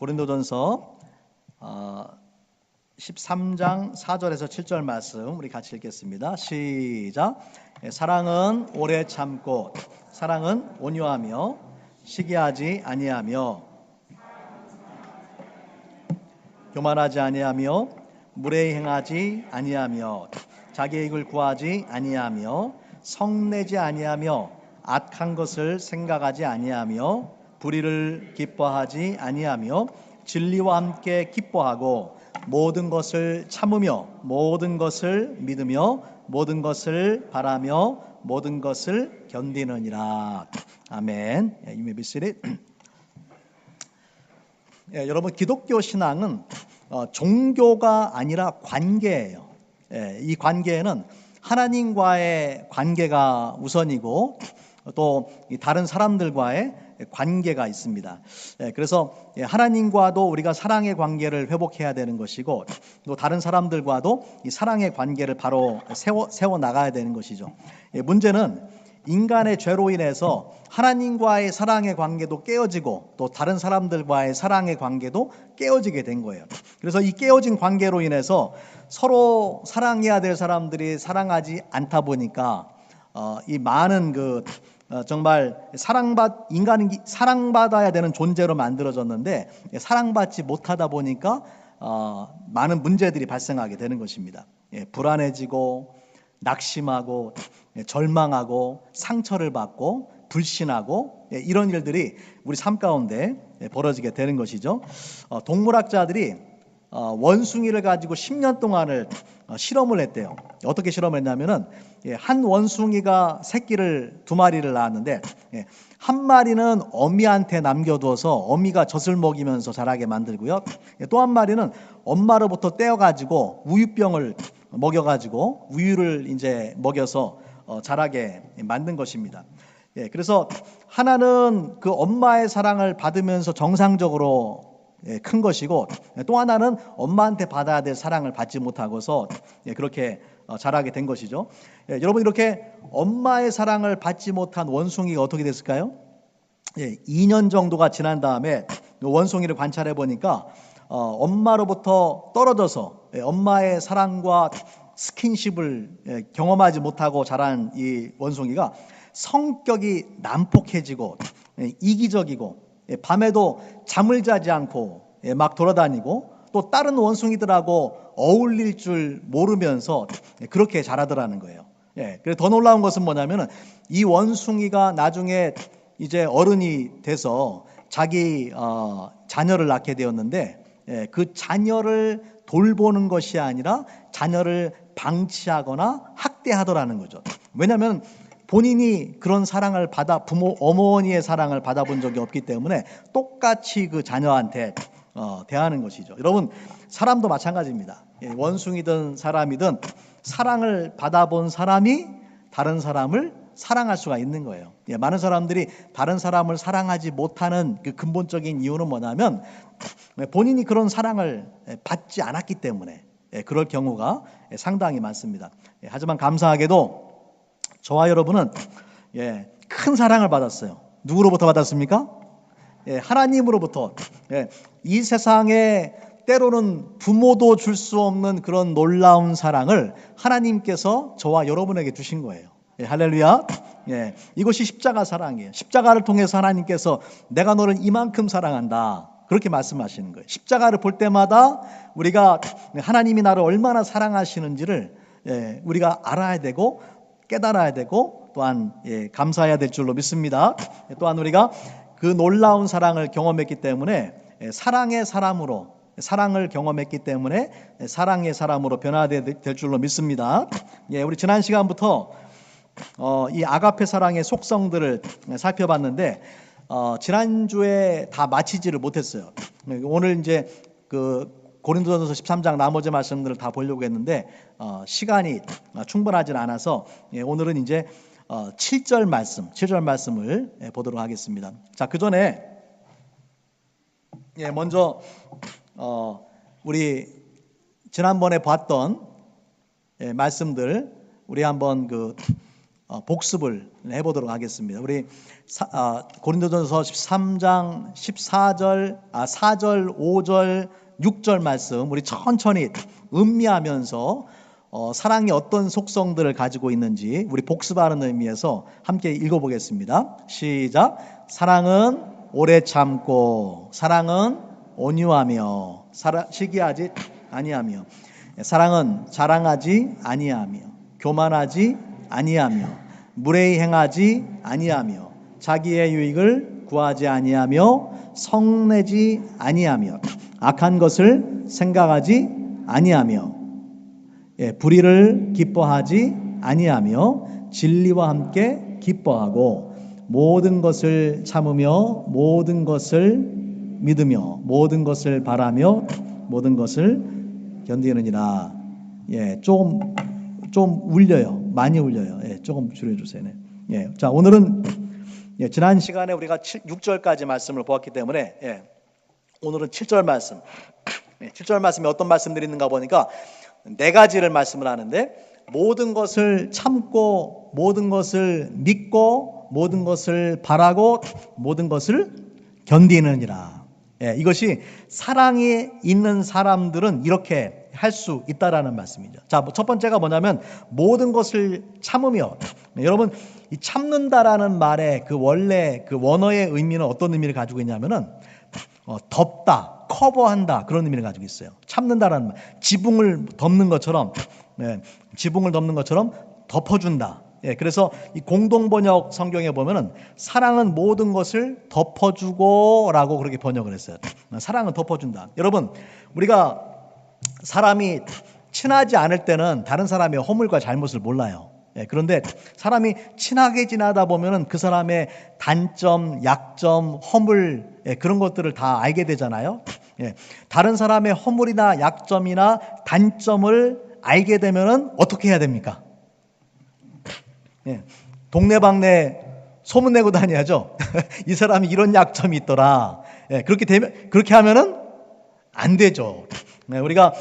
고린도전서 13장 4절에서 7절 말씀 우리 같이 읽겠습니다. 시작. 사랑은 오래 참고 사랑은 온유하며 시기하지 아니하며 교만하지 아니하며 무례히 행하지 아니하며 자기의 이익을 구하지 아니하며 성내지 아니하며 악한 것을 생각하지 아니하며 불의를 기뻐하지 아니하며 진리와 함께 기뻐하고 모든 것을 참으며 모든 것을 믿으며 모든 것을 바라며 모든 것을 견디느니라. 아멘. You may be seated. 여러분, 기독교 신앙은 종교가 아니라 관계예요. 이 관계에는 하나님과의 관계가 우선이고 또 다른 사람들과의 관계가 있습니다. 그래서 하나님과도 우리가 사랑의 관계를 회복해야 되는 것이고 또 다른 사람들과도 이 사랑의 관계를 바로 세워 나가야 되는 것이죠. 문제는 인간의 죄로 인해서 하나님과의 사랑의 관계도 깨어지고 또 다른 사람들과의 사랑의 관계도 깨어지게 된 거예요. 그래서 이 깨어진 관계로 인해서 서로 사랑해야 될 사람들이 사랑하지 않다 보니까 이 많은 정말 인간이 사랑받아야 되는 존재로 만들어졌는데 사랑받지 못하다 보니까 많은 문제들이 발생하게 되는 것입니다. 불안해지고 낙심하고 절망하고 상처를 받고 불신하고 이런 일들이 우리 삶 가운데 벌어지게 되는 것이죠. 동물학자들이 원숭이를 가지고 10년 동안을 실험을 했대요. 어떻게 실험을 했냐면은 한 원숭이가 새끼를 2마리를 낳았는데 한 마리는 어미한테 남겨두어서 어미가 젖을 먹이면서 자라게 만들고요. 또 한 마리는 엄마로부터 떼어가지고 우유병을 먹여가지고 우유를 이제 먹여서 자라게 만든 것입니다. 그래서 하나는 그 엄마의 사랑을 받으면서 정상적으로 큰 것이고 또 하나는 엄마한테 받아야 될 사랑을 받지 못하고서 그렇게 자라게 된 것이죠. 여러분, 이렇게 엄마의 사랑을 받지 못한 원숭이가 어떻게 됐을까요? 2년 정도가 지난 다음에 원숭이를 관찰해 보니까 엄마로부터 떨어져서 엄마의 사랑과 스킨십을 경험하지 못하고 자란 이 원숭이가 성격이 난폭해지고 이기적이고 밤에도 잠을 자지 않고 막 돌아다니고 또 다른 원숭이들하고 어울릴 줄 모르면서 그렇게 자라더라는 거예요. 그래서 더 놀라운 것은 뭐냐면은 이 원숭이가 나중에 이제 어른이 돼서 자기 자녀를 낳게 되었는데 그 자녀를 돌보는 것이 아니라 자녀를 방치하거나 학대하더라는 거죠. 왜냐하면 본인이 그런 사랑을 어머니의 사랑을 받아본 적이 없기 때문에 똑같이 그 자녀한테 대하는 것이죠. 여러분, 사람도 마찬가지입니다. 원숭이든 사람이든 사랑을 받아본 사람이 다른 사람을 사랑할 수가 있는 거예요. 많은 사람들이 다른 사람을 사랑하지 못하는 그 근본적인 이유는 뭐냐면 본인이 그런 사랑을 받지 않았기 때문에 그럴 경우가 상당히 많습니다. 하지만 감사하게도 저와 여러분은 큰 사랑을 받았어요. 누구로부터 받았습니까? 하나님으로부터. 이 세상에 때로는 부모도 줄 수 없는 그런 놀라운 사랑을 하나님께서 저와 여러분에게 주신 거예요. 할렐루야. 이것이 십자가 사랑이에요. 십자가를 통해서 하나님께서 내가 너를 이만큼 사랑한다, 그렇게 말씀하시는 거예요. 십자가를 볼 때마다 우리가 하나님이 나를 얼마나 사랑하시는지를 우리가 알아야 되고 깨달아야 되고 또한 감사해야 될 줄로 믿습니다. 또한 우리가 그 놀라운 사랑을 경험했기 때문에 사랑을 경험했기 때문에 사랑의 사람으로 변화될 줄로 믿습니다. 우리 지난 시간부터 이 아가페 사랑의 속성들을 살펴봤는데 지난주에 다 마치지를 못했어요. 오늘 이제 고린도전서 13장 나머지 말씀들을 다 보려고 했는데 시간이 충분하지 않아서 오늘은 이제 7절 말씀을 보도록 하겠습니다. 자, 그 전에 먼저 우리 지난번에 봤던 말씀들 우리 한번 복습을 해보도록 하겠습니다. 우리 고린도전서 13장 4절, 5절, 6절 말씀 우리 천천히 음미하면서 사랑이 어떤 속성들을 가지고 있는지 우리 복습하는 의미에서 함께 읽어보겠습니다. 시작. 사랑은 오래 참고, 사랑은 온유하며, 시기하지 아니하며, 사랑은 자랑하지 아니하며, 교만하지 아니하며, 무례히 행하지 아니하며, 자기의 유익을 구하지 아니하며, 성내지 아니하며, 악한 것을 생각하지 아니하며, 불의를 기뻐하지 아니하며, 진리와 함께 기뻐하고, 모든 것을 참으며, 모든 것을 믿으며, 모든 것을 바라며, 모든 것을 견디느니라. 좀 울려요. 많이 울려요. 조금 줄여주세요. 자, 오늘은 지난 시간에 우리가 6절까지 말씀을 보았기 때문에 오늘은 7절 말씀. 7절 말씀에 어떤 말씀들이 있는가 보니까 4가지를 말씀을 하는데, 모든 것을 참고, 모든 것을 믿고, 모든 것을 바라고, 모든 것을 견디느니라. 이것이 사랑이 있는 사람들은 이렇게 할 수 있다라는 말씀이죠. 자, 첫 번째가 뭐냐면 모든 것을 참으며, 여러분 이 참는다라는 말의 그 원래 그 원어의 의미는 어떤 의미를 가지고 있냐면은 덮다, 커버한다, 그런 의미를 가지고 있어요. 참는다라는 말, 지붕을 덮는 것처럼, 지붕을 덮는 것처럼 덮어준다. 그래서 이 공동번역 성경에 보면은 사랑은 모든 것을 덮어주고라고 그렇게 번역을 했어요. 사랑은 덮어준다. 여러분, 우리가 사람이 친하지 않을 때는 다른 사람의 허물과 잘못을 몰라요. 그런데 사람이 친하게 지나다 보면은 그 사람의 단점, 약점, 허물, 그런 것들을 다 알게 되잖아요. 다른 사람의 허물이나 약점이나 단점을 알게 되면은 어떻게 해야 됩니까? 동네방네 소문내고 다녀야죠. 이 사람이 이런 약점이 있더라. 그렇게 하면은 안 되죠. 우리가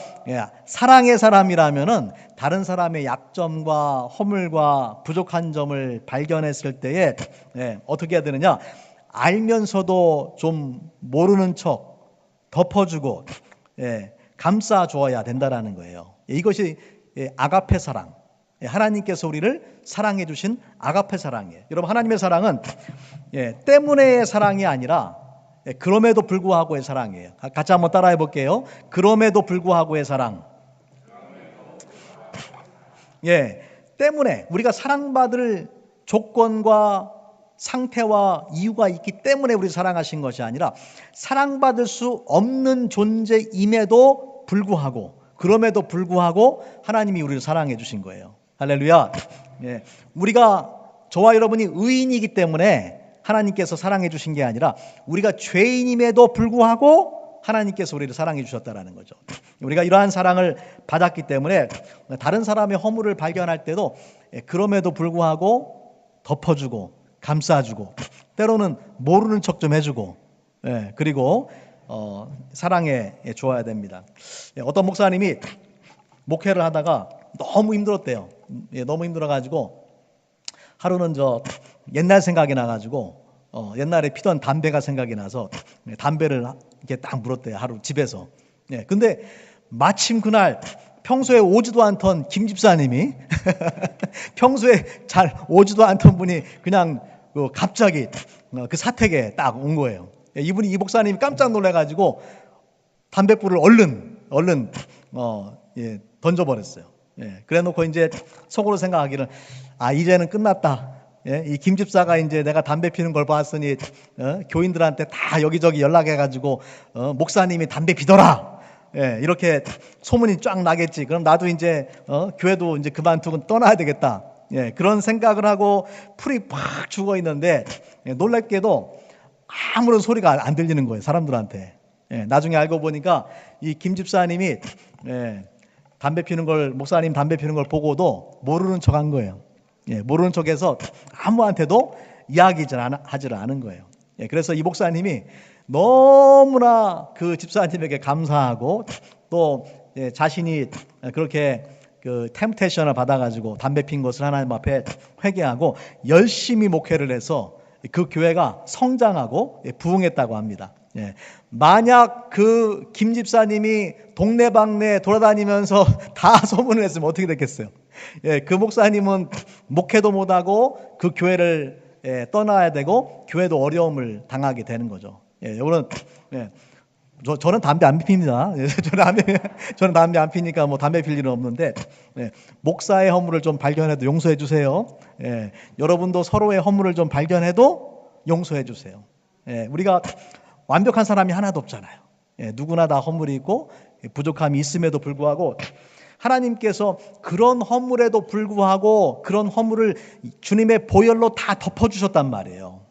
사랑의 사람이라면은 다른 사람의 약점과 허물과 부족한 점을 발견했을 때에 어떻게 해야 되느냐? 알면서도 좀 모르는 척 덮어주고 감싸 주어야 된다라는 거예요. 이것이 아가페 사랑. 하나님께서 우리를 사랑해 주신 아가페 사랑이에요. 여러분, 하나님의 사랑은 때문에의 사랑이 아니라 그럼에도 불구하고의 사랑이에요. 같이 한번 따라해 볼게요. 그럼에도 불구하고의 사랑. 때문에 우리가 사랑받을 조건과 상태와 이유가 있기 때문에 우리 사랑하신 것이 아니라 사랑받을 수 없는 존재임에도 불구하고, 그럼에도 불구하고 하나님이 우리를 사랑해 주신 거예요. 할렐루야. 우리가, 저와 여러분이 의인이기 때문에 하나님께서 사랑해 주신 게 아니라 우리가 죄인임에도 불구하고 하나님께서 우리를 사랑해 주셨다라는 거죠. 우리가 이러한 사랑을 받았기 때문에 다른 사람의 허물을 발견할 때도 그럼에도 불구하고 덮어주고 감싸주고, 때로는 모르는 척 좀 해주고, 그리고 사랑해 줘야 됩니다. 어떤 목사님이 목회를 하다가 너무 힘들었대요. 너무 힘들어가지고 하루는 옛날 생각이 나가지고 옛날에 피던 담배가 생각이 나서 담배를 이렇게 딱 물었대요. 하루 집에서. 근데 마침 그날 평소에 오지도 않던 김 집사님이 평소에 잘 오지도 않던 분이 그냥 갑자기 그 사택에 딱 온 거예요. 이 목사님이 깜짝 놀라가지고 담뱃불을 얼른 던져버렸어요. 그래놓고 이제 속으로 생각하기를, 이제는 끝났다. 이 김 집사가 이제 내가 담배 피는 걸 봤으니 교인들한테 다 여기저기 연락해가지고 목사님이 담배 피더라. 이렇게 소문이 쫙 나겠지. 그럼 나도 이제 교회도 이제 그만두고 떠나야 되겠다. 그런 생각을 하고 풀이 팍 죽어 있는데 놀랍게도 아무런 소리가 안 들리는 거예요, 사람들한테. 나중에 알고 보니까 이 김 집사님이 담배 피는 걸, 목사님 담배 피는 걸 보고도 모르는 척 한 거예요. 모르는 척해서 아무한테도 이야기하지를 않은 거예요. 그래서 이 목사님이 너무나 그 집사님에게 감사하고 또 자신이 그렇게 그 템테이션을 받아가지고 담배 핀 것을 하나님 앞에 회개하고 열심히 목회를 해서 그 교회가 성장하고 부흥했다고 합니다. 만약 그 김 집사님이 동네방네 돌아다니면서 다 소문을 했으면 어떻게 됐겠어요? 그 목사님은 목회도 못하고 그 교회를 떠나야 되고 교회도 어려움을 당하게 되는 거죠. 여러분, 저는 담배 안 핍니다. 저는 담배 안 피니까 뭐 담배 필 일은 없는데, 목사의 허물을 좀 발견해도 용서해 주세요. 여러분도 서로의 허물을 좀 발견해도 용서해 주세요. 우리가 완벽한 사람이 하나도 없잖아요. 누구나 다 허물이 있고 부족함이 있음에도 불구하고 하나님께서 그런 허물에도 불구하고 그런 허물을 주님의 보혈로 다 덮어주셨단 말이에요.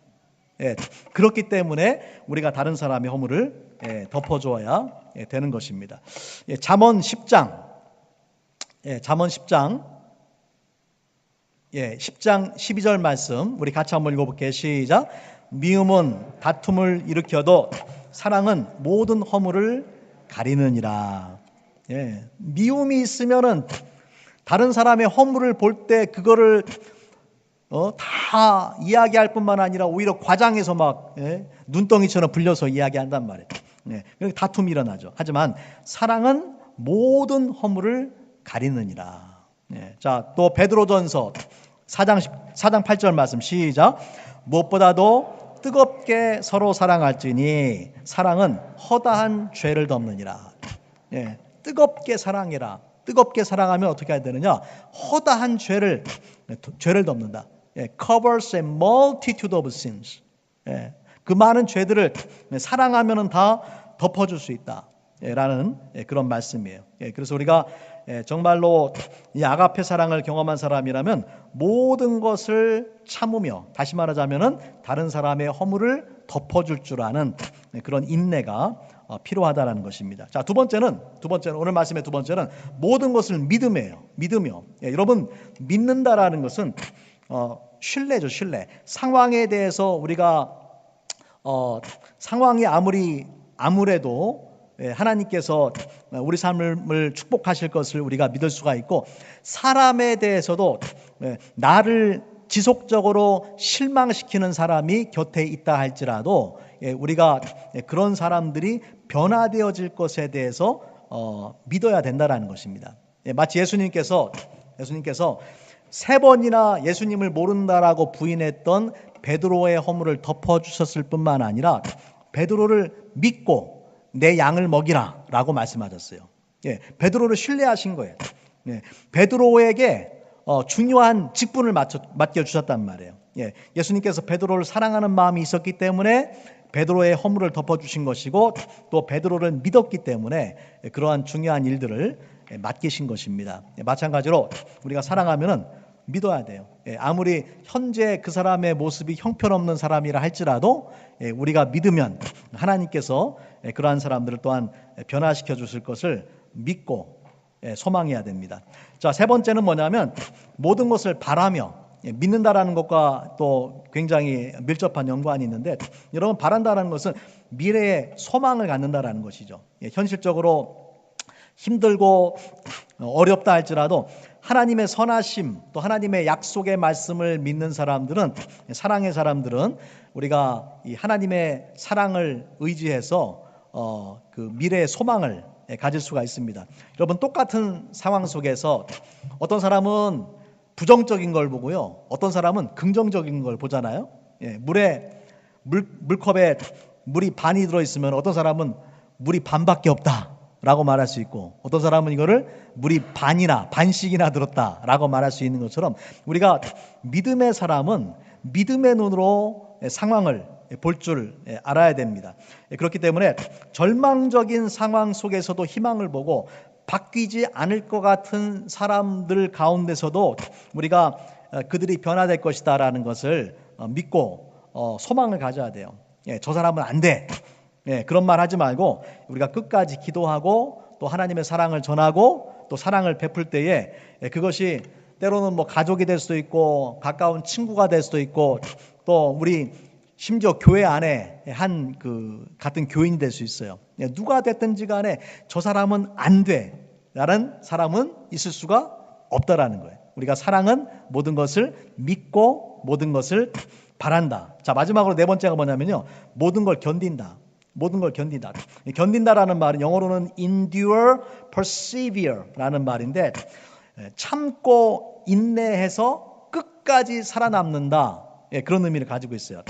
그렇기 때문에 우리가 다른 사람의 허물을 덮어줘야 되는 것입니다. 잠언 10장, 잠언 10장 12절 말씀 우리 같이 한번 읽어볼게요. 시작. 미움은 다툼을 일으켜도 사랑은 모든 허물을 가리느니라. 미움이 있으면은 다른 사람의 허물을 볼 때 그거를 다 이야기할 뿐만 아니라 오히려 과장해서 막 눈덩이처럼 불려서 이야기한단 말이에요. 그래서 다툼이 일어나죠. 하지만 사랑은 모든 허물을 가리느니라. 자, 또 베드로전서 4장 8절 말씀 시작. 무엇보다도 뜨겁게 서로 사랑할지니 사랑은 허다한 죄를 덮느니라. 뜨겁게 사랑해라. 뜨겁게 사랑하면 어떻게 해야 되느냐? 허다한 죄를 덮는다. Covers a multitude of sins. 그 많은 죄들을 사랑하면 다 덮어줄 수 있다. 라는 그런 말씀이에요. 그래서 우리가 정말로 이 아가페 사랑을 경험한 사람이라면 모든 것을 참으며, 다시 말하자면은 다른 사람의 허물을 덮어줄 줄 아는 그런 인내가 필요하다라는 것입니다. 자, 두 번째는 오늘 말씀의 두 번째는 모든 것을 믿으며. 여러분, 믿는다라는 것은 신뢰죠, 신뢰. 상황에 대해서 우리가 상황이 아무래도 하나님께서 우리 삶을 축복하실 것을 우리가 믿을 수가 있고, 사람에 대해서도 나를 지속적으로 실망시키는 사람이 곁에 있다 할지라도 우리가 그런 사람들이 변화되어질 것에 대해서 믿어야 된다라는 것입니다. 마치 예수님께서 3번이나 예수님을 모른다라고 부인했던 베드로의 허물을 덮어주셨을 뿐만 아니라 베드로를 믿고 내 양을 먹이라 라고 말씀하셨어요. 베드로를 신뢰하신 거예요. 베드로에게 중요한 직분을 맡겨주셨단 말이에요. 예수님께서 베드로를 사랑하는 마음이 있었기 때문에 베드로의 허물을 덮어주신 것이고, 또 베드로를 믿었기 때문에 그러한 중요한 일들을 맡기신 것입니다. 마찬가지로 우리가 사랑하면은 믿어야 돼요. 아무리 현재 그 사람의 모습이 형편없는 사람이라 할지라도 우리가 믿으면 하나님께서 그러한 사람들을 또한 변화시켜 주실 것을 믿고 소망해야 됩니다. 자, 세 번째는 뭐냐면 모든 것을 바라며. 믿는다라는 것과 또 굉장히 밀접한 연관이 있는데, 여러분, 바란다라는 것은 미래에 소망을 갖는다라는 것이죠. 현실적으로 힘들고 어렵다 할지라도 하나님의 선하심, 또 하나님의 약속의 말씀을 믿는 사람들은, 사랑의 사람들은 우리가 이 하나님의 사랑을 의지해서 그 미래의 소망을 가질 수가 있습니다. 여러분, 똑같은 상황 속에서 어떤 사람은 부정적인 걸 보고요, 어떤 사람은 긍정적인 걸 보잖아요. 물컵에 물이 반이 들어있으면 어떤 사람은 물이 반밖에 없다라고 말할 수 있고, 어떤 사람은 이거를 물이 반씩이나 들었다라고 말할 수 있는 것처럼, 우리가 믿음의 사람은 믿음의 눈으로 상황을 볼 줄 알아야 됩니다. 그렇기 때문에 절망적인 상황 속에서도 희망을 보고, 바뀌지 않을 것 같은 사람들 가운데서도 우리가 그들이 변화될 것이다라는 것을 믿고 소망을 가져야 돼요. 저 사람은 안 돼. 그런 말 하지 말고 우리가 끝까지 기도하고 또 하나님의 사랑을 전하고 또 사랑을 베풀 때에 그것이 때로는 뭐 가족이 될 수도 있고 가까운 친구가 될 수도 있고, 또 우리 심지어 교회 안에 한 같은 교인이 될 수 있어요. 누가 됐든지 간에 저 사람은 안 돼 라는 사람은 있을 수가 없다라는 거예요. 우리가 사랑은 모든 것을 믿고 모든 것을 바란다. 자, 마지막으로 네 번째가 뭐냐면요. 모든 걸 견딘다. 모든 걸 견딘다. 견딘다라는 말은 영어로는 endure, persevere라는 말인데 참고 인내해서 끝까지 살아남는다. 그런 의미를 가지고 있어요.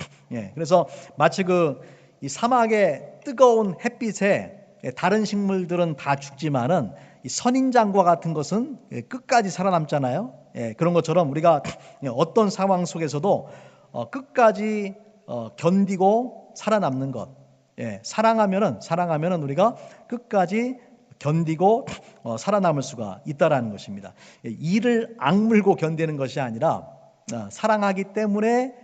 그래서 마치 이 사막의 뜨거운 햇빛에 다른 식물들은 다 죽지만은 이 선인장과 같은 것은 끝까지 살아남잖아요. 그런 것처럼 우리가 어떤 상황 속에서도 끝까지 견디고 살아남는 것. 사랑하면은 우리가 끝까지 견디고 살아남을 수가 있다라는 것입니다. 이를 악물고 견디는 것이 아니라 사랑하기 때문에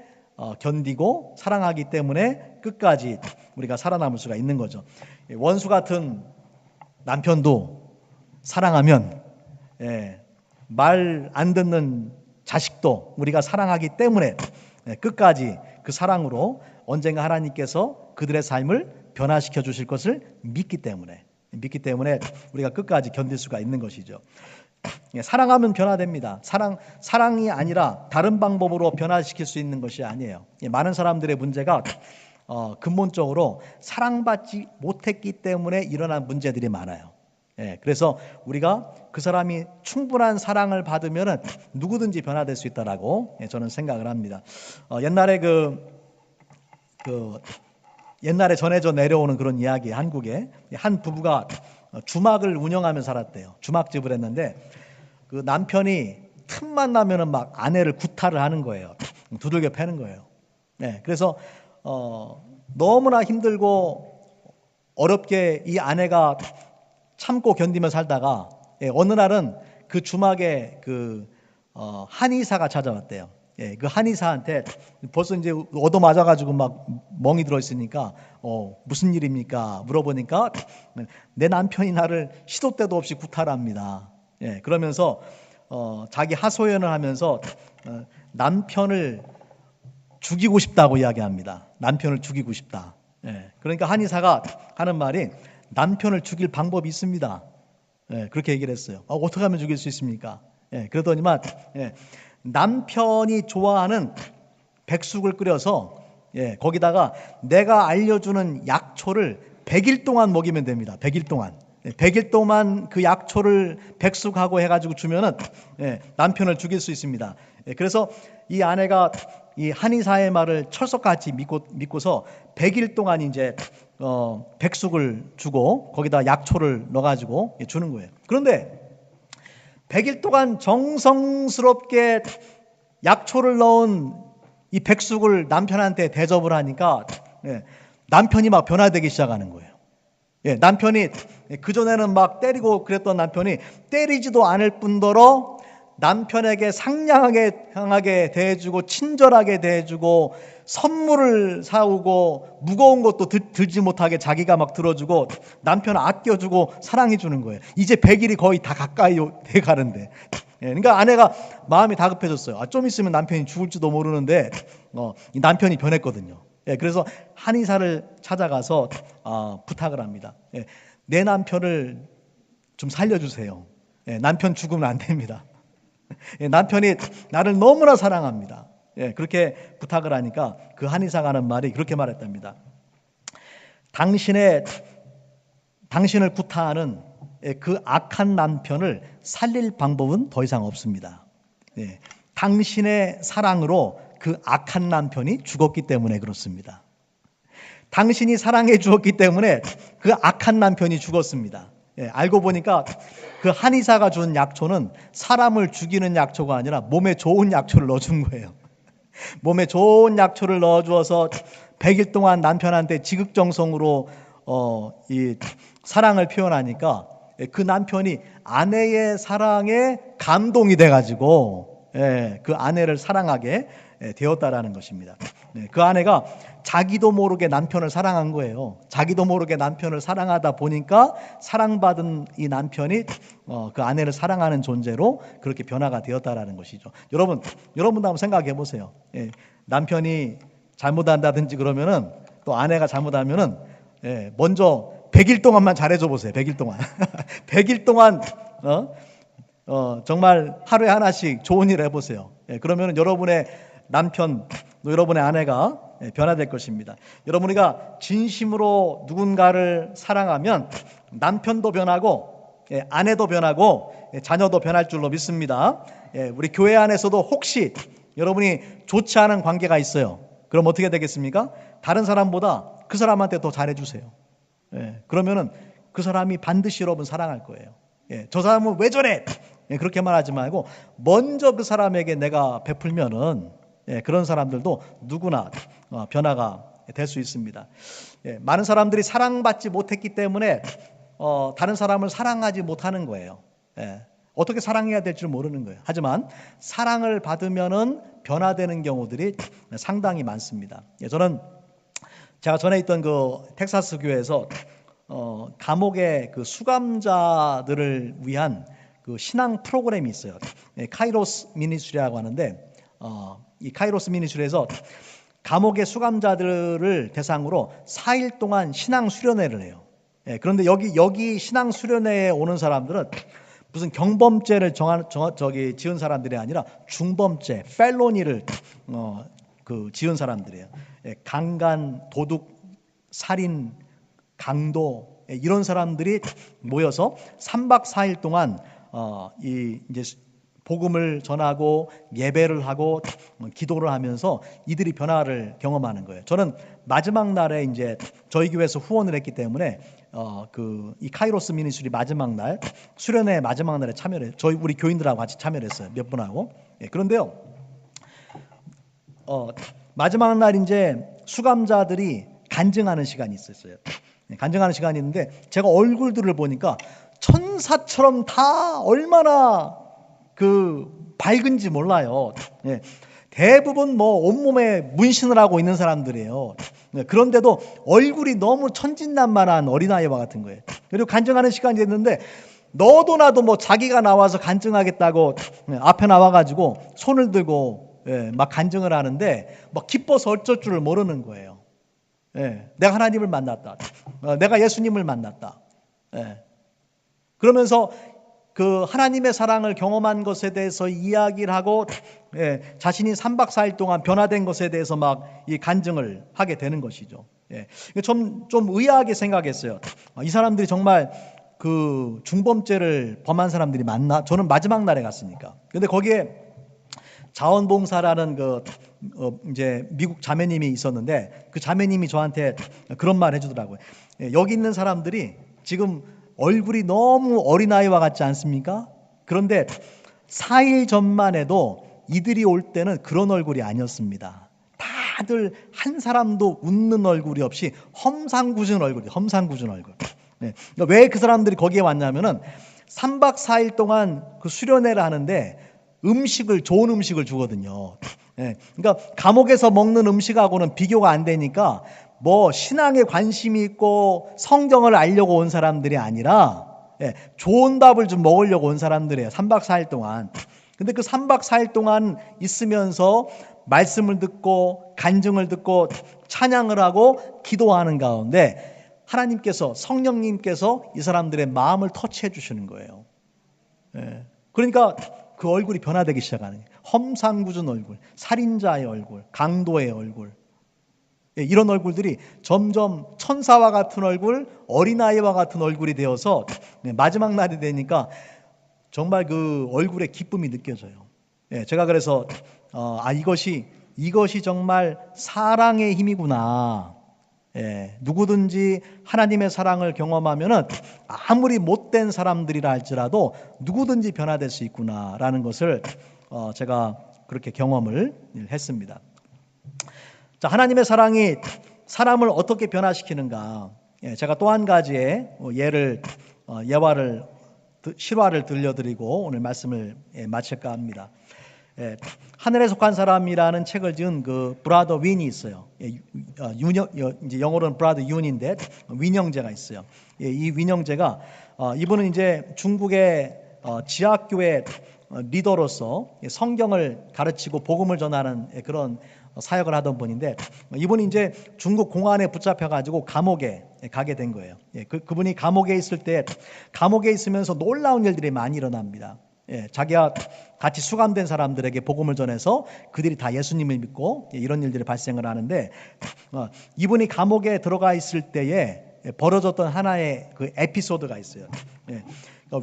견디고 사랑하기 때문에 끝까지 우리가 살아남을 수가 있는 거죠. 원수 같은 남편도 사랑하면 말 안 듣는 자식도 우리가 사랑하기 때문에 끝까지 그 사랑으로 언젠가 하나님께서 그들의 삶을 변화시켜 주실 것을 믿기 때문에 우리가 끝까지 견딜 수가 있는 것이죠. 사랑하면 변화됩니다. 사랑이 아니라 다른 방법으로 변화시킬 수 있는 것이 아니에요. 많은 사람들의 문제가 근본적으로 사랑받지 못했기 때문에 일어난 문제들이 많아요. 그래서 우리가 그 사람이 충분한 사랑을 받으면 누구든지 변화될 수 있다라고 저는 생각을 합니다. 옛날에 옛날에 전해져 내려오는 그런 이야기, 한국에 한 부부가 주막을 운영하며 살았대요. 주막집을 했는데 그 남편이 틈만 나면은 막 아내를 구타를 하는 거예요. 두들겨 패는 거예요. 그래서 너무나 힘들고 어렵게 이 아내가 참고 견디며 살다가 어느 날은 그 주막에 한의사가 찾아왔대요. 그 한의사한테 벌써 이제 얻어맞아가지고 막 멍이 들어 있으니까 무슨 일입니까? 물어보니까 내 남편이 나를 시도 때도 없이 구타를 합니다. 그러면서 자기 하소연을 하면서 남편을 죽이고 싶다고 이야기합니다. 남편을 죽이고 싶다. 그러니까 한의사가 하는 말이 남편을 죽일 방법이 있습니다. 그렇게 얘기를 했어요. 어떻게 하면 죽일 수 있습니까? 그러더니만 남편이 좋아하는 백숙을 끓여서 거기다가 내가 알려주는 약초를 100일 동안 먹이면 됩니다. 100일 동안. 100일 동안 그 약초를 백숙하고 해가지고 주면은 남편을 죽일 수 있습니다. 그래서 이 아내가 이 한의사의 말을 철석같이 믿고서 100일 동안 이제 백숙을 주고 거기다 약초를 넣어가지고 주는 거예요. 그런데 100일 동안 정성스럽게 약초를 넣은 이 백숙을 남편한테 대접을 하니까 남편이 막 변화되기 시작하는 거예요. 남편이 그전에는 막 때리고 그랬던 남편이 때리지도 않을 뿐더러 남편에게 상냥하게 대해주고 친절하게 대해주고 선물을 사오고 무거운 것도 들지 못하게 자기가 막 들어주고 남편을 아껴주고 사랑해주는 거예요. 이제 100일이 거의 다 가까이 돼가는데 그러니까 아내가 마음이 다급해졌어요. 좀 있으면 남편이 죽을지도 모르는데 이 남편이 변했거든요. 그래서 한의사를 찾아가서 부탁을 합니다. 내 남편을 좀 살려주세요. 남편 죽으면 안 됩니다. 남편이 나를 너무나 사랑합니다. 그렇게 부탁을 하니까 그 한의사가 하는 말이 그렇게 말했답니다. 당신을 구타하는 그 악한 남편을 살릴 방법은 더 이상 없습니다. 당신의 사랑으로 그 악한 남편이 죽었기 때문에 그렇습니다. 당신이 사랑해 주었기 때문에 그 악한 남편이 죽었습니다. 알고 보니까 그 한의사가 준 약초는 사람을 죽이는 약초가 아니라 몸에 좋은 약초를 넣어준 거예요. 몸에 좋은 약초를 넣어주어서 100일 동안 남편한테 지극정성으로 이 사랑을 표현하니까 그 남편이 아내의 사랑에 감동이 돼가지고 그 아내를 사랑하게 되었다라는 것입니다. 그 아내가 자기도 모르게 남편을 사랑한 거예요. 자기도 모르게 남편을 사랑하다 보니까 사랑받은 이 남편이 그 아내를 사랑하는 존재로 그렇게 변화가 되었다라는 것이죠. 여러분도 한번 생각해 보세요. 남편이 잘못한다든지 그러면은 또 아내가 잘못하면은 먼저 100일 동안만 잘해줘 보세요. 100일 동안. 100일 동안 정말 하루에 하나씩 좋은 일 해보세요. 그러면 여러분의 남편, 또 여러분의 아내가 변화될 것입니다. 여러분이가 진심으로 누군가를 사랑하면 남편도 변하고 아내도 변하고 자녀도 변할 줄로 믿습니다. 우리 교회 안에서도 혹시 여러분이 좋지 않은 관계가 있어요. 그럼 어떻게 되겠습니까? 다른 사람보다 그 사람한테 더 잘해주세요. 그러면은 그 사람이 반드시 여러분 사랑할 거예요. 저 사람은 왜 저래? 그렇게 말하지 말고 먼저 그 사람에게 내가 베풀면은 그런 사람들도 누구나 변화가 될 수 있습니다. 많은 사람들이 사랑받지 못했기 때문에 다른 사람을 사랑하지 못하는 거예요. 어떻게 사랑해야 될 줄 모르는 거예요. 하지만 사랑을 받으면은 변화되는 경우들이 상당히 많습니다. 저는 제가 전에 있던 그 텍사스 교회에서 감옥의 그 수감자들을 위한 그 신앙 프로그램이 있어요. 카이로스 미니스트리라고 하는데 이 카이로스 미니스트리에서 감옥의 수감자들을 대상으로 4일 동안 신앙 수련회를 해요. 그런데 여기 신앙 수련회에 오는 사람들은 무슨 경범죄를 지은 사람들이 아니라 중범죄, 펠로니를 지은 사람들이에요. 강간, 도둑, 살인, 강도 이런 사람들이 모여서 3박 4일 동안 이제 복음을 전하고 예배를 하고 기도를 하면서 이들이 변화를 경험하는 거예요. 저는 마지막 날에 이제 저희 교회에서 후원을 했기 때문에 이 카이로스 미니스트리 마지막 날 수련회 마지막 날에 참여를 우리 교인들하고 같이 참여를 했어요. 몇 분하고. 그런데요. 마지막 날 이제 수감자들이 간증하는 시간이 있었어요. 간증하는 시간이 있는데 제가 얼굴들을 보니까 천사처럼 다 얼마나 밝은지 몰라요. 대부분 온몸에 문신을 하고 있는 사람들이에요. 그런데도 얼굴이 너무 천진난만한 어린아이와 같은 거예요. 그리고 간증하는 시간이 됐는데 너도 나도 자기가 나와서 간증하겠다고 앞에 나와가지고 손을 들고 막 간증을 하는데 막 기뻐서 어쩔 줄을 모르는 거예요. 내가 하나님을 만났다. 내가 예수님을 만났다. 그러면서 그 하나님의 사랑을 경험한 것에 대해서 이야기를 하고 자신이 3박 4일 동안 변화된 것에 대해서 막 이 간증을 하게 되는 것이죠. 좀 의아하게 생각했어요. 이 사람들이 정말 그 중범죄를 범한 사람들이 맞나? 저는 마지막 날에 갔으니까. 근데 거기에 자원봉사라는 이제 미국 자매님이 있었는데 그 자매님이 저한테 그런 말 해주더라고요. 여기 있는 사람들이 지금 얼굴이 너무 어린아이와 같지 않습니까? 그런데 4일 전만 해도 이들이 올 때는 그런 얼굴이 아니었습니다. 다들 한 사람도 웃는 얼굴이 없이 험상궂은 얼굴. 왜 그 사람들이 거기에 왔냐면은 3박 4일 동안 그 수련회를 하는데 좋은 음식을 주거든요. 그러니까 감옥에서 먹는 음식하고는 비교가 안 되니까 신앙에 관심이 있고 성경을 알려고 온 사람들이 아니라 좋은 밥을 좀 먹으려고 온 사람들이에요. 3박 4일 동안. 근데 그 3박 4일 동안 있으면서 말씀을 듣고 간증을 듣고 찬양을 하고 기도하는 가운데 하나님께서 성령님께서 이 사람들의 마음을 터치해 주시는 거예요. 그러니까 그 얼굴이 변화되기 시작하는 거예요. 험상궂은 얼굴, 살인자의 얼굴, 강도의 얼굴. 이런 얼굴들이 점점 천사와 같은 얼굴, 어린아이와 같은 얼굴이 되어서 마지막 날이 되니까 정말 그 얼굴에 기쁨이 느껴져요. 제가 그래서 이것이 정말 사랑의 힘이구나. 누구든지 하나님의 사랑을 경험하면은 아무리 못된 사람들이라 할지라도 누구든지 변화될 수 있구나라는 것을 제가 그렇게 경험을 했습니다. 자, 하나님의 사랑이 사람을 어떻게 변화시키는가? 제가 또 한 가지의 실화를 들려드리고 오늘 말씀을 마칠까 합니다. 하늘에 속한 사람이라는 책을 지은 그 브라더 윈이 있어요. 이제 영어로는 브라더 윤인데 윈 형제가 있어요. 이 윈 형제가 이분은 이제 중국의 지하교회 리더로서 성경을 가르치고 복음을 전하는 그런 사역을 하던 분인데 이분이 이제 중국 공안에 붙잡혀가지고 감옥에 가게 된 거예요. 그분이 감옥에 있을 때 감옥에 있으면서 놀라운 일들이 많이 일어납니다. 자기가 같이 수감된 사람들에게 복음을 전해서 그들이 다 예수님을 믿고 이런 일들이 발생을 하는데, 이분이 감옥에 들어가 있을 때에 벌어졌던 하나의 그 에피소드가 있어요.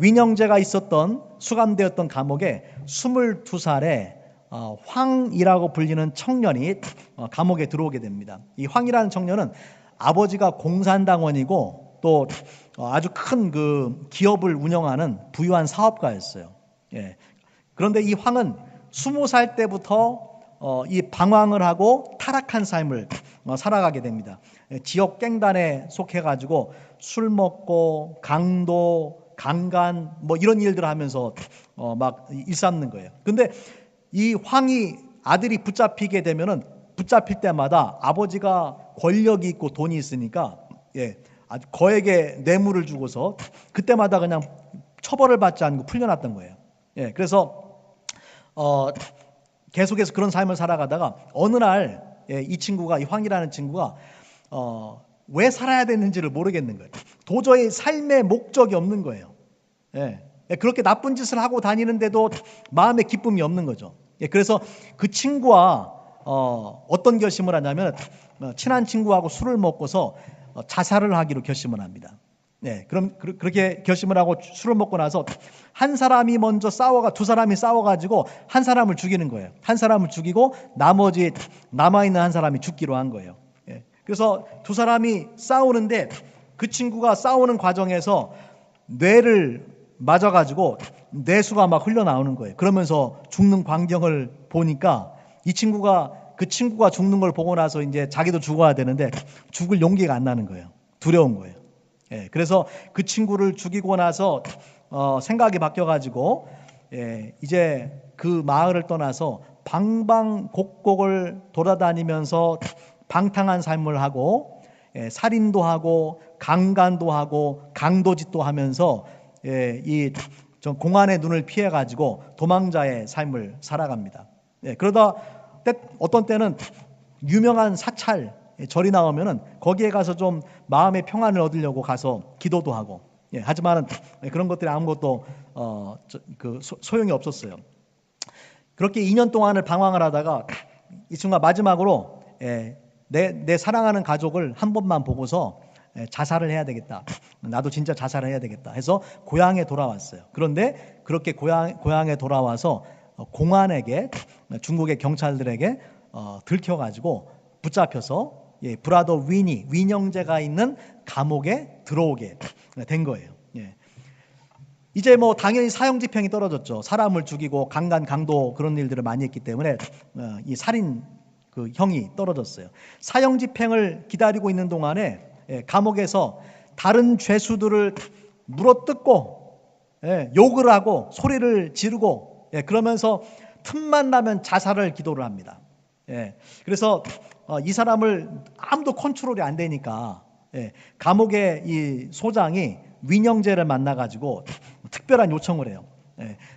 위령제가 있었던, 수감되었던 감옥에 22살에 황이라고 불리는 청년이 감옥에 들어오게 됩니다. 이 황이라는 청년은 아버지가 공산당원이고 또 아주 큰 그 기업을 운영하는 부유한 사업가였어요. 그런데 이 황은 20살 때부터 이 방황을 하고 타락한 삶을 살아가게 됩니다. 지역 갱단에 속해가지고 술 먹고 강도, 강간 뭐 이런 일들을 하면서 막 일삼는 거예요. 근데 이 황이 아들이 붙잡히게 되면은 붙잡힐 때마다 아버지가 권력이 있고 돈이 있으니까 아주 거액의 뇌물을 주고서 그때마다 그냥 처벌을 받지 않고 풀려났던 거예요. 그래서 계속해서 그런 삶을 살아가다가 어느 날 이 친구가, 이 황이라는 친구가 왜 살아야 되는지를 모르겠는 거예요. 도저히 삶의 목적이 없는 거예요. 그렇게 나쁜 짓을 하고 다니는데도 마음에 기쁨이 없는 거죠. 그래서 그 친구와 어떤 결심을 하냐면 친한 친구하고 술을 먹고서 자살을 하기로 결심을 합니다. 그럼 그렇게 결심을 하고 술을 먹고 나서 한 사람이 먼저 두 사람이 싸워가지고 한 사람을 죽이는 거예요. 한 사람을 죽이고 나머지 남아있는 한 사람이 죽기로 한 거예요. 그래서 두 사람이 싸우는데 그 친구가 싸우는 과정에서 뇌를 맞아가지고 뇌수가 막 흘러나오는 거예요. 그러면서 죽는 광경을 보니까 그 친구가 죽는 걸 보고 나서 이제 자기도 죽어야 되는데 죽을 용기가 안 나는 거예요. 두려운 거예요. 그래서 그 친구를 죽이고 나서 생각이 바뀌어가지고 이제 그 마을을 떠나서 방방곡곡을 돌아다니면서 방탕한 삶을 하고 살인도 하고 강간도 하고 강도짓도 하면서 이 공안의 눈을 피해가지고 도망자의 삶을 살아갑니다. 그러다 어떤 때는 유명한 사찰 절이 나오면은 거기에 가서 좀 마음의 평안을 얻으려고 가서 기도도 하고, 하지만 그런 것들이 아무것도 소용이 없었어요. 그렇게 2년 동안을 방황을 하다가 이 친구가 마지막으로 내 사랑하는 가족을 한 번만 보고서 자살을 해야 되겠다. 나도 진짜 자살을 해야 되겠다 해서 고향에 돌아왔어요. 그런데 그렇게 고향에 돌아와서 공안에게, 중국의 경찰들에게 들켜가지고 붙잡혀서 브라더 위령제가 있는 감옥에 들어오게 된 거예요. 이제 뭐 당연히 사형 집행이 떨어졌죠. 사람을 죽이고 강간, 강도 그런 일들을 많이 했기 때문에 이 살인 그 형이 떨어졌어요. 사형 집행을 기다리고 있는 동안에 감옥에서 다른 죄수들을 물어뜯고 욕을 하고 소리를 지르고 그러면서 틈만 나면 자살을 기도를 합니다. 그래서 이 사람을 아무도 컨트롤이 안 되니까 감옥의 이 소장이 위령제를 만나가지고 특별한 요청을 해요.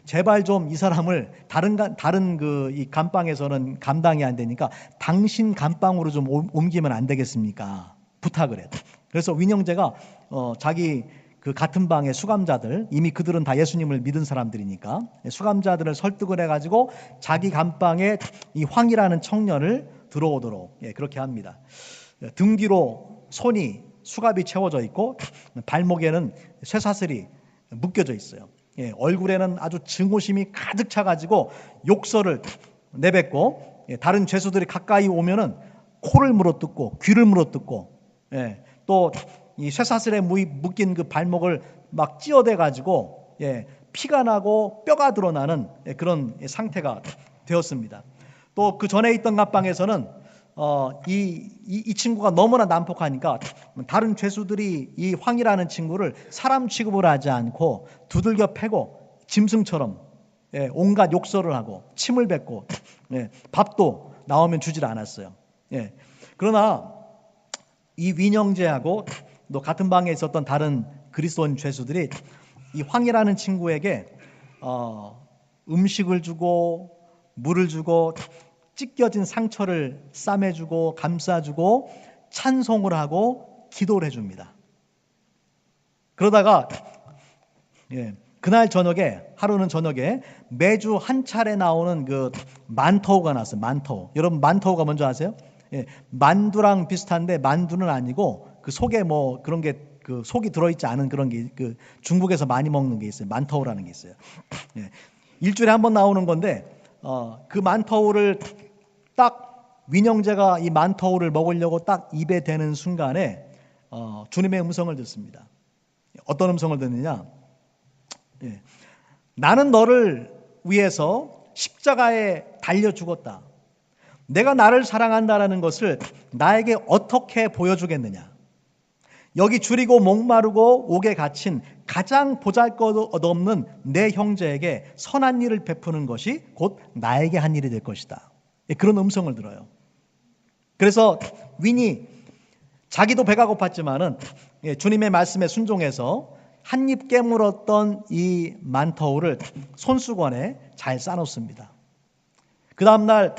제발 좀 이 사람을 다른 이 감방에서는 감당이 안 되니까 당신 감방으로 좀 옮기면 안 되겠습니까? 부탁을 해요. 그래서 위령제가 자기 그 같은 방의 수감자들, 이미 그들은 다 예수님을 믿은 사람들이니까 수감자들을 설득을 해가지고 자기 감방에 이 황이라는 청년을 들어오도록 그렇게 합니다. 등 뒤로 손이 수갑이 채워져 있고 발목에는 쇠사슬이 묶여져 있어요. 얼굴에는 아주 증오심이 가득 차가지고 욕설을 내뱉고 다른 죄수들이 가까이 오면은 코를 물어뜯고 귀를 물어뜯고 또 이 쇠사슬에 묶인 그 발목을 막 찧어대 가지고 피가 나고 뼈가 드러나는 그런 상태가 되었습니다. 또 그 전에 있던 감방에서는 이 친구가 너무나 난폭하니까 다른 죄수들이 이 황이라는 친구를 사람 취급을 하지 않고 두들겨 패고 짐승처럼 온갖 욕설을 하고 침을 뱉고 밥도 나오면 주질 않았어요. 그러나 이 위령제하고 또 같은 방에 있었던 다른 그리스도인 죄수들이 이 황이라는 친구에게 음식을 주고 물을 주고 찢겨진 상처를 싸매주고 감싸주고 찬송을 하고 기도를 해줍니다. 그러다가 그 그날 저녁에, 하루는 저녁에 매주 한 차례 나오는 그 만터우가 나왔어요. 만터우. 여러분 만터우가 뭔지 아세요? 예, 만두랑 비슷한데 만두는 아니고 그 속에 뭐 그런 게 그 속이 들어있지 않은 그런 게 그 중국에서 많이 먹는 게 있어요. 만터우라는 게 있어요. 예, 일주일에 한 번 나오는 건데 그 만터우를 딱 윈영제가 이 만터우를 먹으려고 딱 입에 대는 순간에 주님의 음성을 듣습니다. 어떤 음성을 듣느냐? 예, 나는 너를 위해서 십자가에 달려 죽었다. 내가 나를 사랑한다라는 것을 나에게 어떻게 보여주겠느냐? 여기 줄이고 목마르고 옥에 갇힌 가장 보잘것없는 내 형제에게 선한 일을 베푸는 것이 곧 나에게 한 일이 될 것이다. 그런 음성을 들어요. 그래서 윈이 자기도 배가 고팠지만은 주님의 말씀에 순종해서 한 입 깨물었던 이 만터우를 손수건에 잘 싸놓습니다. 그 다음날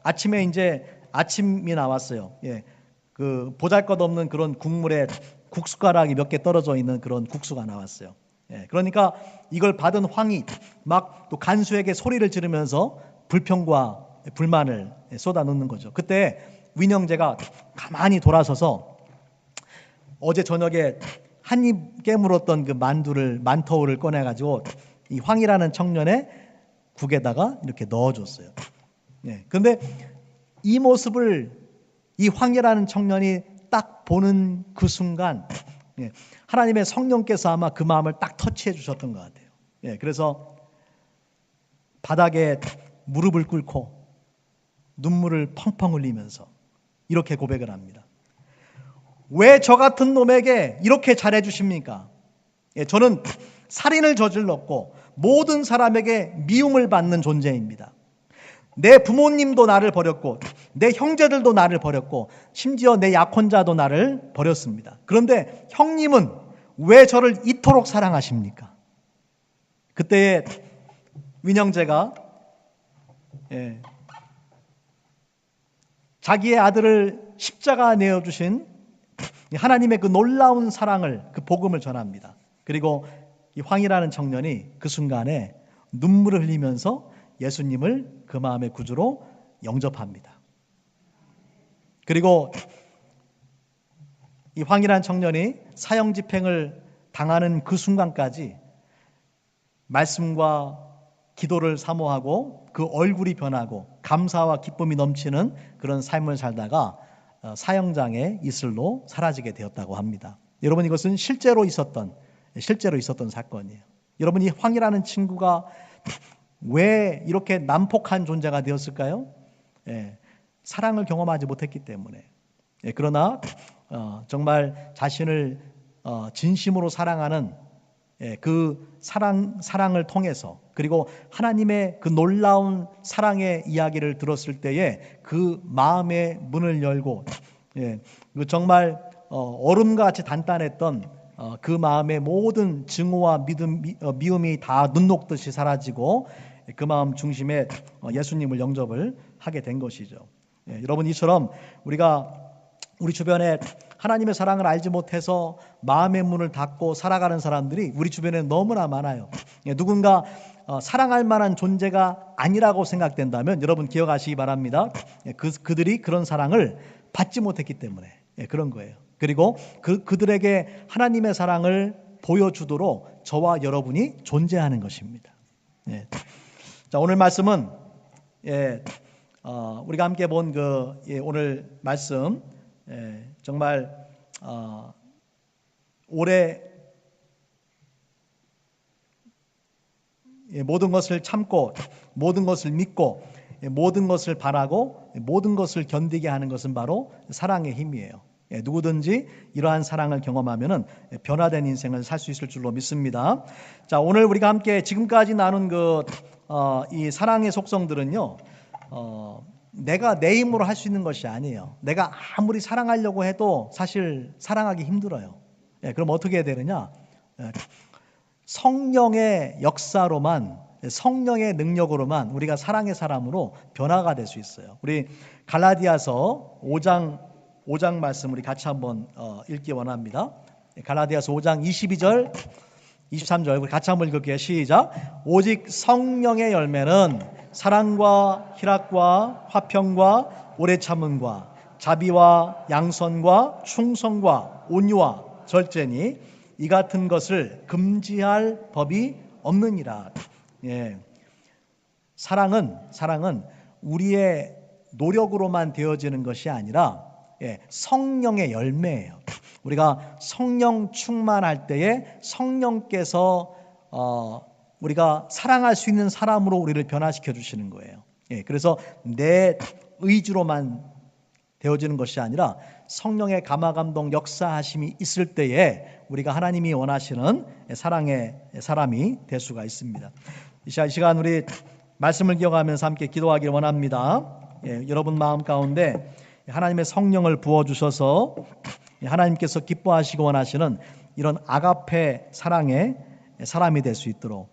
아침에 이제 아침이 나왔어요. 예, 그 보잘것없는 그런 국물에 국숟가락이 몇 개 떨어져 있는 그런 국수가 나왔어요. 예, 그러니까 이걸 받은 황이 막 또 간수에게 소리를 지르면서 불평과 불만을 쏟아놓는 거죠. 그때 윈영제가 가만히 돌아서서 어제 저녁에 한 입 깨물었던 그 만터우를 꺼내가지고 이 황이라는 청년의 국에다가 이렇게 넣어줬어요. 예, 근데 이 모습을 이 황이라는 청년이 딱 보는 그 순간 하나님의 성령께서 아마 그 마음을 딱 터치해 주셨던 것 같아요. 예, 그래서 바닥에 무릎을 꿇고 눈물을 펑펑 흘리면서 이렇게 고백을 합니다. 왜 저 같은 놈에게 이렇게 잘해 주십니까? 예, 저는 살인을 저질렀고 모든 사람에게 미움을 받는 존재입니다. 내 부모님도 나를 버렸고 내 형제들도 나를 버렸고 심지어 내 약혼자도 나를 버렸습니다. 그런데 형님은 왜 저를 이토록 사랑하십니까? 그때에 윈영제가 자기의 아들을 십자가 내어주신 하나님의 그 놀라운 사랑을, 그 복음을 전합니다. 그리고 이 황이라는 청년이 그 순간에 눈물을 흘리면서 예수님을 그 마음의 구주로 영접합니다. 그리고 이 황이라는 청년이 사형 집행을 당하는 그 순간까지 말씀과 기도를 사모하고 그 얼굴이 변하고 감사와 기쁨이 넘치는 그런 삶을 살다가 사형장의 이슬로 사라지게 되었다고 합니다. 여러분, 이것은 실제로 있었던 사건이에요. 여러분, 이 황이라는 친구가 왜 이렇게 난폭한 존재가 되었을까요? 사랑을 경험하지 못했기 때문에. 그러나 정말 자신을 진심으로 사랑하는 그 사랑을 통해서, 그리고 하나님의 그 놀라운 사랑의 이야기를 들었을 때에 그 마음의 문을 열고 정말 얼음같이 단단했던 그 마음의 모든 증오와 미움이 다 눈 녹듯이 사라지고 그 마음 중심에 예수님을 영접을 하게 된 것이죠. 여러분, 이처럼 우리가 우리 주변에 하나님의 사랑을 알지 못해서 마음의 문을 닫고 살아가는 사람들이 우리 주변에 너무나 많아요. 누군가 사랑할 만한 존재가 아니라고 생각된다면 여러분 기억하시기 바랍니다. 그들이 그런 사랑을 받지 못했기 때문에 그런 거예요. 그리고 그들에게 하나님의 사랑을 보여주도록 저와 여러분이 존재하는 것입니다. 자, 오늘 말씀은 우리가 함께 본 오늘 말씀 정말 올해 모든 것을 참고 모든 것을 믿고 모든 것을 바라고 모든 것을 견디게 하는 것은 바로 사랑의 힘이에요. 누구든지 이러한 사랑을 경험하면은 변화된 인생을 살 수 있을 줄로 믿습니다. 자, 오늘 우리가 함께 지금까지 나눈 이 사랑의 속성들은요, 내가 내 힘으로 할 수 있는 것이 아니에요. 내가 아무리 사랑하려고 해도 사실 사랑하기 힘들어요. 그럼 어떻게 해야 되느냐? 성령의 역사로만, 성령의 능력으로만 우리가 사랑의 사람으로 변화가 될 수 있어요. 우리 갈라디아서 5장 말씀 우리 같이 한번 읽기 원합니다. 갈라디아서 5장 22절 23절 우리 같이 한번 읽을게요. 시작. 오직 성령의 열매는 사랑과 희락과 화평과 오래 참음과 자비와 양선과 충성과 온유와 절제니 이 같은 것을 금지할 법이 없느니라. 예. 사랑은 우리의 노력으로만 되어지는 것이 아니라 성령의 열매예요. 우리가 성령 충만할 때에 성령께서 우리가 사랑할 수 있는 사람으로 우리를 변화시켜 주시는 거예요. 그래서 내 의지로만 되어지는 것이 아니라 성령의 감화감동 역사하심이 있을 때에 우리가 하나님이 원하시는 사랑의 사람이 될 수가 있습니다. 이 시간 우리 말씀을 기억하면서 함께 기도하기를 원합니다. 여러분 마음 가운데 하나님의 성령을 부어주셔서 하나님께서 기뻐하시고 원하시는 이런 아가페 사랑의 사람이 될 수 있도록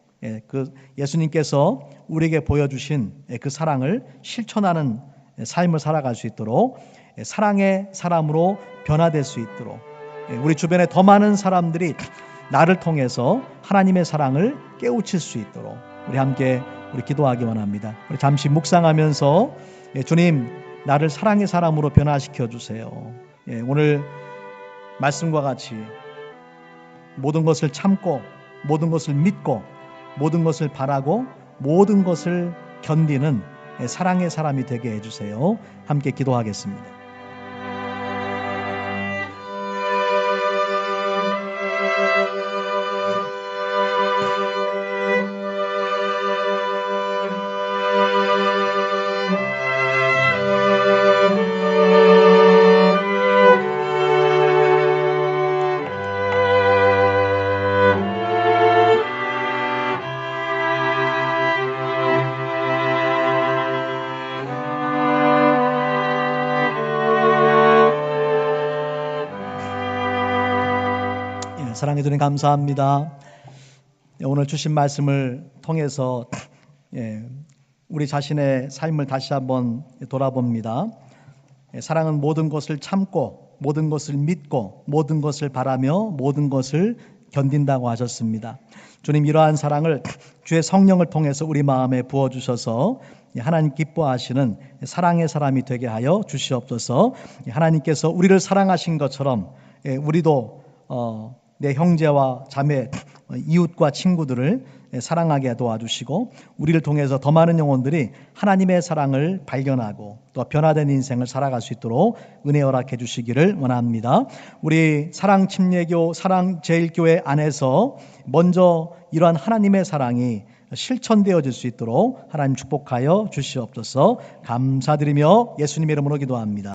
그 예수님께서 우리에게 보여주신 그 사랑을 실천하는 삶을 살아갈 수 있도록 사랑의 사람으로 변화될 수 있도록 우리 주변에 더 많은 사람들이 나를 통해서 하나님의 사랑을 깨우칠 수 있도록 우리 함께 기도하기 원합니다. 우리 잠시 묵상하면서 주님 나를 사랑의 사람으로 변화시켜 주세요. 오늘 말씀과 같이 모든 것을 참고 모든 것을 믿고 모든 것을 바라고 모든 것을 견디는 사랑의 사람이 되게 해주세요. 함께 기도하겠습니다. 사랑해 주님 감사합니다. 오늘 주신 말씀을 통해서 우리 자신의 삶을 다시 한번 돌아봅니다. 사랑은 모든 것을 참고 모든 것을 믿고 모든 것을 바라며 모든 것을 견딘다고 하셨습니다. 주님 이러한 사랑을 주의 성령을 통해서 우리 마음에 부어주셔서 하나님 기뻐하시는 사랑의 사람이 되게 하여 주시옵소서. 하나님께서 우리를 사랑하신 것처럼 우리도 내 형제와 자매, 이웃과 친구들을 사랑하게 도와주시고 우리를 통해서 더 많은 영혼들이 하나님의 사랑을 발견하고 또 변화된 인생을 살아갈 수 있도록 은혜 허락해 주시기를 원합니다. 우리 사랑침례교 사랑제일교회 안에서 먼저 이러한 하나님의 사랑이 실천되어질 수 있도록 하나님 축복하여 주시옵소서. 감사드리며 예수님의 이름으로 기도합니다.